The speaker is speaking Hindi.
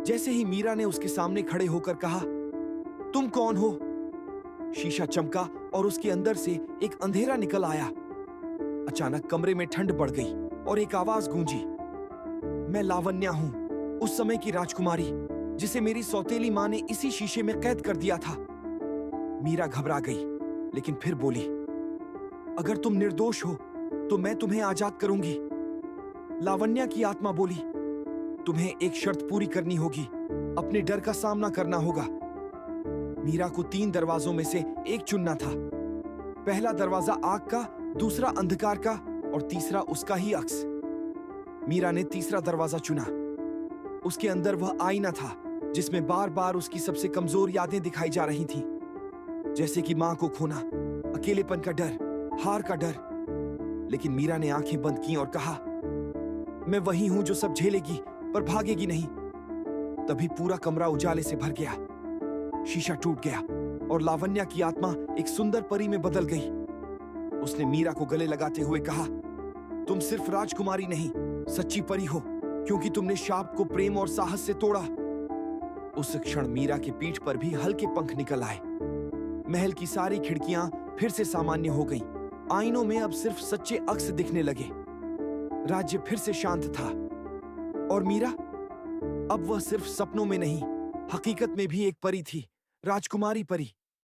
जैसे ही मीरा ने उसके सामने खड़े होकर कहा, तुम कौन हो? शीशा चमका और उसके अंदर से एक अंधेरा निकल आया। अचानक कमरे में ठंड बढ़ गई और एक आवाज गूंजी, मैं लावण्या हूं, उस समय की राजकुमारी जिसे मेरी सौतेली मां ने इसी शीशे में कैद कर दिया था। मीरा घबरा गई, लेकिन फिर बोली, अगर तुम निर्दोष हो तो मैं तुम्हें आजाद करूंगी। लावण्या की आत्मा बोली, तुम्हें एक शर्त पूरी करनी होगी, अपने डर का सामना करना होगा। मीरा को 3 दरवाजों में से एक चुनना था। पहला दरवाजा आग का, दूसरा अंधकार का और तीसरा उसका ही अक्स। मीरा ने तीसरा दरवाजा चुना। उसके अंदर वह आईना था जिसमें बार बार उसकी सबसे कमजोर यादें दिखाई जा रही थीं, जैसे कि मां को खोना, अकेलेपन का डर, हार का डर। लेकिन मीरा ने आंखें बंद की और कहा, मैं वही हूं जो सब झेलेगी पर भागेगी नहीं। तभी पूरा कमरा उजाले से भर गया। शीशा टूट गया और लावण्या की आत्मा एक सुंदर परी में बदल गई। उसने मीरा को गले लगाते हुए कहा, तुम सिर्फ राजकुमारी नहीं, सच्ची परी हो, क्योंकि तुमने शाप को प्रेम और साहस से तोड़ा। उस क्षण मीरा की पीठ पर भी हल्के पंख निकल आए। महल की सारी खिड़कियां फिर से सामान्य हो गईं। आईनों में अब सिर्फ सच्चे अक्स दिखने लगे। राज्य फिर से शांत था और मीरा, अब वह सिर्फ सपनों में नहीं, हकीकत में भी एक परी थी, राजकुमारी परी।